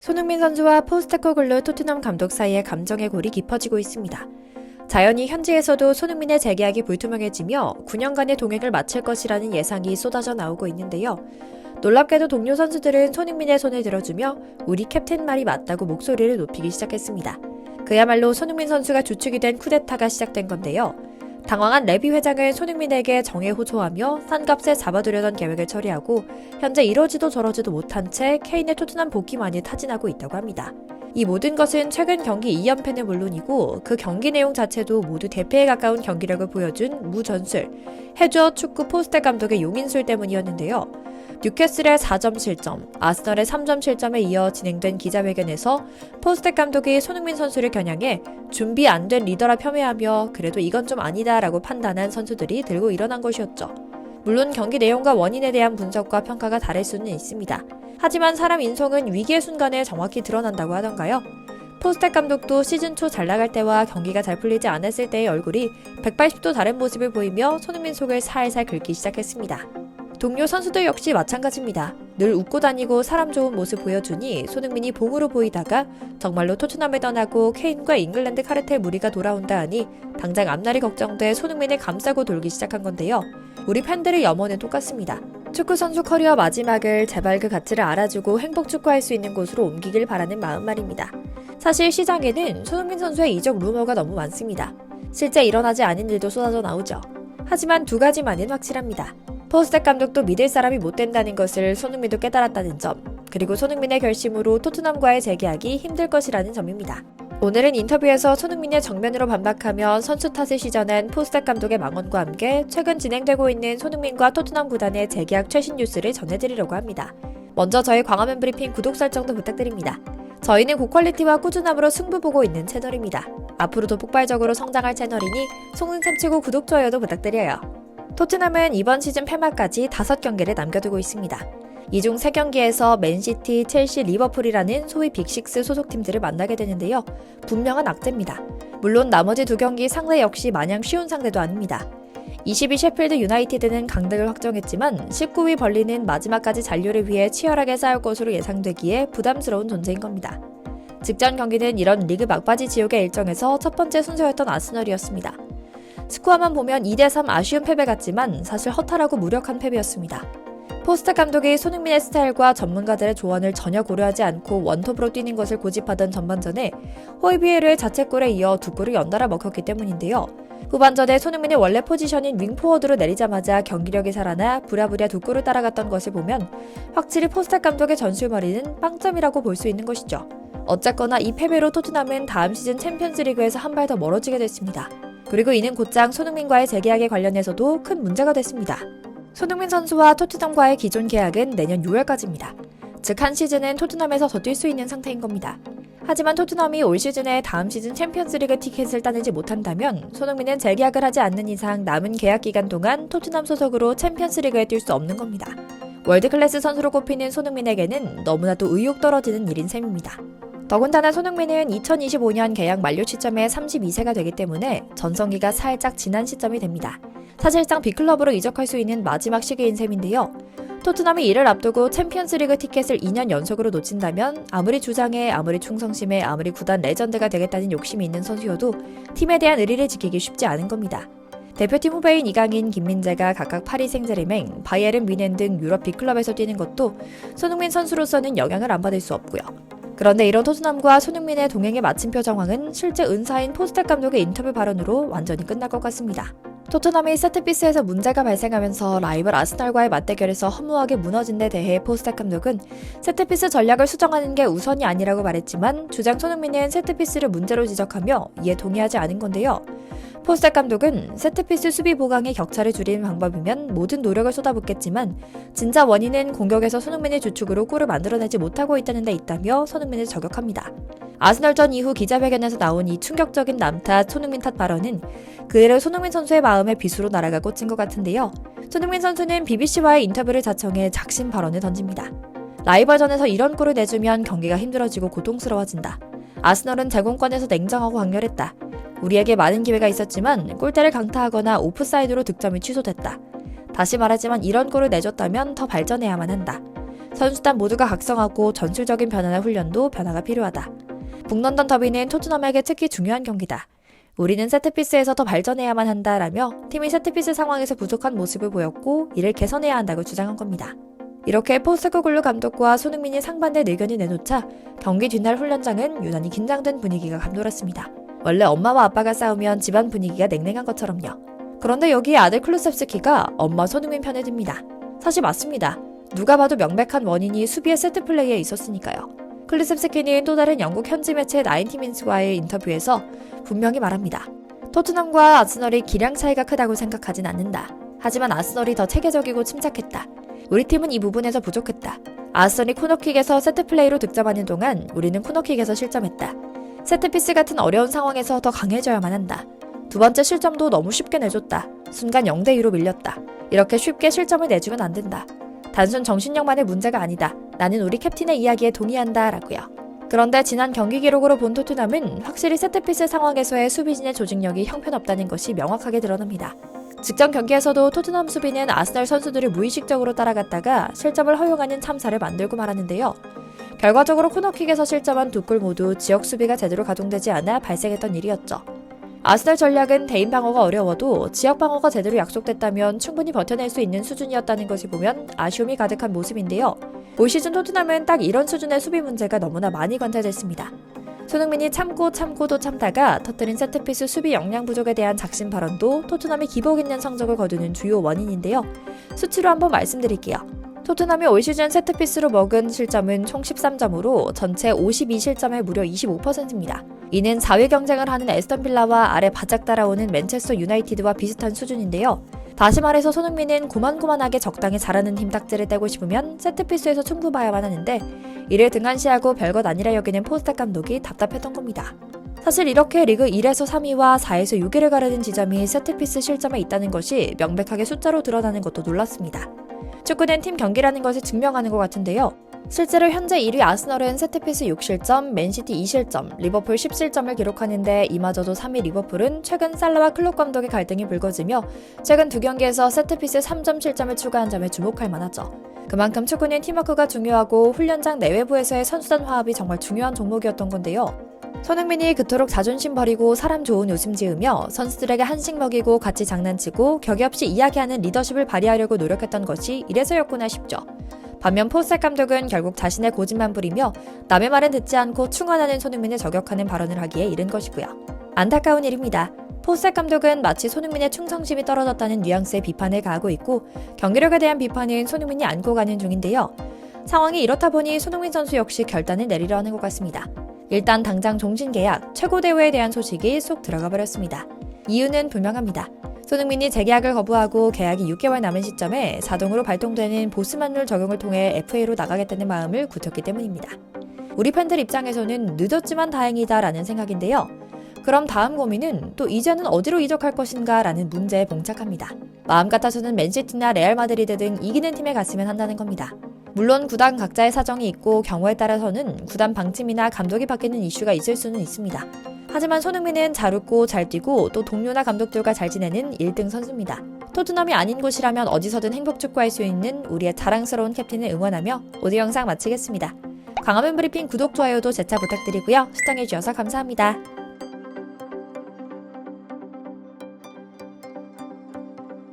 손흥민 선수와 포스테코글루 토트넘 감독 사이의 감정의 골이 깊어지고 있습니다. 자연히 현지에서도 손흥민의 재계약이 불투명해지며 9년간의 동행을 마칠 것이라는 예상이 쏟아져 나오고 있는데요. 놀랍게도 동료 선수들은 손흥민의 손을 들어주며 우리 캡틴 말이 맞다고 목소리를 높이기 시작했습니다. 그야말로 손흥민 선수가 주축이 된 쿠데타가 시작된 건데요. 당황한 레비 회장은 손흥민에게 정에 호소하며 싼 값에 잡아두려던 계획을 처리하고 현재 이러지도 저러지도 못한 채 케인의 토트넘 복귀만이 타진하고 있다고 합니다. 이 모든 것은 최근 경기 2연패는 물론이고 그 경기 내용 자체도 모두 대패에 가까운 경기력을 보여준 무전술, 해주어 축구 포스텍 감독의 용인술 때문이었는데요. 뉴캐슬의 4점 실점, 아스널의 3점 실점에 이어 진행된 기자회견에서 포스텍 감독이 손흥민 선수를 겨냥해 준비 안 된 리더라 폄훼하며 그래도 이건 좀 아니다 라고 판단한 선수들이 들고 일어난 것이었죠. 물론 경기 내용과 원인에 대한 분석과 평가가 다를 수는 있습니다. 하지만 사람 인성은 위기의 순간에 정확히 드러난다고 하던가요? 포스텍 감독도 시즌 초 잘 나갈 때와 경기가 잘 풀리지 않았을 때의 얼굴이 180도 다른 모습을 보이며 손흥민 속을 살살 긁기 시작했습니다. 동료 선수들 역시 마찬가지입니다. 늘 웃고 다니고 사람 좋은 모습 보여주니 손흥민이 봉으로 보이다가 정말로 토트넘을 떠나고 케인과 잉글랜드 카르텔 무리가 돌아온다 하니 당장 앞날이 걱정돼 손흥민을 감싸고 돌기 시작한 건데요. 우리 팬들의 염원은 똑같습니다. 축구선수 커리어 마지막을 제발 그 가치를 알아주고 행복 축구할 수 있는 곳으로 옮기길 바라는 마음 말입니다. 사실 시장에는 손흥민 선수의 이적 루머가 너무 많습니다. 실제 일어나지 않은 일도 쏟아져 나오죠. 하지만 두 가지만은 확실합니다. 포스텍 감독도 믿을 사람이 못 된다는 것을 손흥민도 깨달았다는 점, 그리고 손흥민의 결심으로 토트넘과의 재계약이 힘들 것이라는 점입니다. 오늘은 인터뷰에서 손흥민의 정면으로 반박하며 선수 탓을 시전한 포스텍 감독의 망언과 함께 최근 진행되고 있는 손흥민과 토트넘 구단의 재계약 최신 뉴스를 전해드리려고 합니다. 먼저 저희 광화문 브리핑 구독 설정도 부탁드립니다. 저희는 고퀄리티와 꾸준함으로 승부 보고 있는 채널입니다. 앞으로도 폭발적으로 성장할 채널이니 속는셈 치고 구독, 좋아요도 부탁드려요. 토트넘은 이번 시즌 폐막까지 5경기를 남겨두고 있습니다. 이 중 3경기에서 맨시티, 첼시, 리버풀이라는 소위 빅식스 소속팀들을 만나게 되는데요. 분명한 악재입니다. 물론 나머지 2경기 상대 역시 마냥 쉬운 상대도 아닙니다. 22 셰필드 유나이티드는 강등을 확정했지만 19위 벌리는 마지막까지 잔류를 위해 치열하게 싸울 것으로 예상되기에 부담스러운 존재인 겁니다. 직전 경기는 이런 리그 막바지 지옥의 일정에서 첫 번째 순서였던 아스널이었습니다. 스코어만 보면 2대3 아쉬운 패배 같지만 사실 허탈하고 무력한 패배였습니다. 포스텍 감독이 손흥민의 스타일과 전문가들의 조언을 전혀 고려하지 않고 원톱으로 뛰는 것을 고집하던 전반전에 호이비에르의 자책골에 이어 2골을 연달아 먹혔기 때문인데요. 후반전에 손흥민의 원래 포지션인 윙포워드로 내리자마자 경기력이 살아나 부랴부랴 2골을 따라갔던 것을 보면 확실히 포스텍 감독의 전술머리는 빵점이라고 볼 수 있는 것이죠. 어쨌거나 이 패배로 토트넘은 다음 시즌 챔피언스리그에서 한 발 더 멀어지게 됐습니다. 그리고 이는 곧장 손흥민과의 재계약에 관련해서도 큰 문제가 됐습니다. 손흥민 선수와 토트넘과의 기존 계약은 내년 6월까지입니다. 즉 한 시즌은 토트넘에서 더 뛸 수 있는 상태인 겁니다. 하지만 토트넘이 올 시즌에 다음 시즌 챔피언스리그 티켓을 따내지 못한다면 손흥민은 재계약을 하지 않는 이상 남은 계약 기간 동안 토트넘 소속으로 챔피언스리그에 뛸 수 없는 겁니다. 월드클래스 선수로 꼽히는 손흥민에게는 너무나도 의욕 떨어지는 일인 셈입니다. 더군다나 손흥민은 2025년 계약 만료 시점에 32세가 되기 때문에 전성기가 살짝 지난 시점이 됩니다. 사실상 빅클럽으로 이적할 수 있는 마지막 시기인 셈인데요. 토트넘이 이를 앞두고 챔피언스리그 티켓을 2년 연속으로 놓친다면 아무리 주장해, 아무리 충성심에, 아무리 구단 레전드가 되겠다는 욕심이 있는 선수여도 팀에 대한 의리를 지키기 쉽지 않은 겁니다. 대표팀 후배인 이강인, 김민재가 각각 파리 생제르맹, 바이에른 뮌헨 등 유럽 빅클럽에서 뛰는 것도 손흥민 선수로서는 영향을 안 받을 수 없고요. 그런데 이런 토트넘과 손흥민의 동행의 마침표 정황은 실제 은사인 포스텍 감독의 인터뷰 발언으로 완전히 끝날 것 같습니다. 토트넘이 세트피스에서 문제가 발생하면서 라이벌 아스널과의 맞대결에서 허무하게 무너진 데 대해 포스텍 감독은 세트피스 전략을 수정하는 게 우선이 아니라고 말했지만 주장 손흥민은 세트피스를 문제로 지적하며 이에 동의하지 않은 건데요. 포스텍 감독은 세트피스 수비 보강의 격차를 줄이는 방법이면 모든 노력을 쏟아붓겠지만 진짜 원인은 공격에서 손흥민의 주축으로 골을 만들어내지 못하고 있다는 데 있다며 손흥민을 저격합니다. 아스널전 이후 기자회견에서 나온 이 충격적인 남탓 손흥민 탓 발언은 그대로 손흥민 선수의 마음에 빗으로 날아가 꽂힌 것 같은데요. 손흥민 선수는 BBC와의 인터뷰를 자청해 작심 발언을 던집니다. 라이벌전에서 이런 골을 내주면 경기가 힘들어지고 고통스러워진다. 아스널은 제공권에서 냉정하고 강렬했다. 우리에게 많은 기회가 있었지만 골대를 강타하거나 오프사이드로 득점이 취소됐다. 다시 말하지만 이런 골을 내줬다면 더 발전해야만 한다. 선수단 모두가 각성하고 전술적인 변화나 훈련도 변화가 필요하다. 북런던 더비는 토트넘에게 특히 중요한 경기다. 우리는 세트피스에서 더 발전해야만 한다라며 팀이 세트피스 상황에서 부족한 모습을 보였고 이를 개선해야 한다고 주장한 겁니다. 이렇게 포스테코글루 감독과 손흥민이 상반된 의견을 내놓자 경기 뒷날 훈련장은 유난히 긴장된 분위기가 감돌았습니다. 원래 엄마와 아빠가 싸우면 집안 분위기가 냉랭한 것처럼요. 그런데 여기에 아들 클루셉스키가 엄마 손흥민 편에 듭니다. 사실 맞습니다. 누가 봐도 명백한 원인이 수비의 세트 플레이에 있었으니까요. 클루셉스키는 또 다른 영국 현지 매체 나인티민스와의 인터뷰에서 분명히 말합니다. 토트넘과 아스널이 기량 차이가 크다고 생각하진 않는다. 하지만 아스널이 더 체계적이고 침착했다. 우리 팀은 이 부분에서 부족했다. 아스널이 코너킥에서 세트플레이로 득점하는 동안 우리는 코너킥에서 실점했다. 세트피스 같은 어려운 상황에서 더 강해져야만 한다. 두 번째 실점도 너무 쉽게 내줬다. 순간 0대2로 밀렸다. 이렇게 쉽게 실점을 내주면 안 된다. 단순 정신력만의 문제가 아니다. 나는 우리 캡틴의 이야기에 동의한다 라고요. 그런데 지난 경기 기록으로 본 토트넘은 확실히 세트피스 상황에서의 수비진의 조직력이 형편없다는 것이 명확하게 드러납니다. 직전 경기에서도 토트넘 수비는 아스널 선수들을 무의식적으로 따라갔다가 실점을 허용하는 참사를 만들고 말았는데요. 결과적으로 코너킥에서 실점한 두 골 모두 지역 수비가 제대로 가동되지 않아 발생했던 일이었죠. 아스널 전략은 대인 방어가 어려워도 지역 방어가 제대로 약속됐다면 충분히 버텨낼 수 있는 수준이었다는 것을 보면 아쉬움이 가득한 모습인데요. 올 시즌 토트넘은 딱 이런 수준의 수비 문제가 너무나 많이 관찰됐습니다. 손흥민이 참고 참고도 참다가 터뜨린 세트피스 수비 역량 부족에 대한 작심 발언도 토트넘이 기복 있는 성적을 거두는 주요 원인인데요. 수치로 한번 말씀드릴게요. 토트넘이 올 시즌 세트피스로 먹은 실점은 총 13점으로 전체 52실점의 무려 25%입니다. 이는 4위 경쟁을 하는 에스턴 빌라와 아래 바짝 따라오는 맨체스터 유나이티드와 비슷한 수준인데요. 다시 말해서 손흥민은 고만고만하게 적당히 잘하는 힘 딱지를 떼고 싶으면 세트피스에서 충분 봐야만 하는데 이를 등한시하고 별것 아니라 여기는 포스텍 감독이 답답했던 겁니다. 사실 이렇게 리그 1에서 3위와 4에서 6위를 가르는 지점이 세트피스 실점에 있다는 것이 명백하게 숫자로 드러나는 것도 놀랐습니다. 축구는 팀 경기라는 것을 증명하는 것 같은데요. 실제로 현재 1위 아스널은 세트피스 6실점, 맨시티 2실점, 리버풀 10실점을 기록하는데 이마저도 3위 리버풀은 최근 살라와 클롭 감독의 갈등이 불거지며 최근 두 경기에서 세트피스 3점 실점을 추가한 점에 주목할 만하죠. 그만큼 축구는 팀워크가 중요하고 훈련장 내외부에서의 선수단 화합이 정말 중요한 종목이었던 건데요. 손흥민이 그토록 자존심 버리고 사람 좋은 웃음 지으며 선수들에게 한식 먹이고 같이 장난치고 격이 없이 이야기하는 리더십을 발휘하려고 노력했던 것이 이래서였구나 싶죠. 반면 포스텍 감독은 결국 자신의 고집만 부리며 남의 말은 듣지 않고 충원하는 손흥민을 저격하는 발언을 하기에 이른 것이고요. 안타까운 일입니다. 포스텍 감독은 마치 손흥민의 충성심이 떨어졌다는 뉘앙스의 비판을 가하고 있고 경기력에 대한 비판은 손흥민이 안고 가는 중인데요. 상황이 이렇다 보니 손흥민 선수 역시 결단을 내리려 하는 것 같습니다. 일단 당장 종신 계약, 최고 대우에 대한 소식이 쏙 들어가 버렸습니다. 이유는 분명합니다. 손흥민이 재계약을 거부하고 계약이 6개월 남은 시점에 자동으로 발동되는 보스만 룰 적용을 통해 FA로 나가겠다는 마음을 굳혔기 때문입니다. 우리 팬들 입장에서는 늦었지만 다행이다 라는 생각인데요. 그럼 다음 고민은 또 이제는 어디로 이적할 것인가 라는 문제에 봉착합니다. 마음 같아서는 맨시티나 레알 마드리드 등 이기는 팀에 갔으면 한다는 겁니다. 물론 구단 각자의 사정이 있고 경우에 따라서는 구단 방침이나 감독이 바뀌는 이슈가 있을 수는 있습니다. 하지만 손흥민은 잘 웃고 잘 뛰고 또 동료나 감독들과 잘 지내는 1등 선수입니다. 토트넘이 아닌 곳이라면 어디서든 행복 축구할 수 있는 우리의 자랑스러운 캡틴을 응원하며 오디오 영상 마치겠습니다. 광화문 브리핑 구독, 좋아요도 재차 부탁드리고요. 시청해주셔서 감사합니다.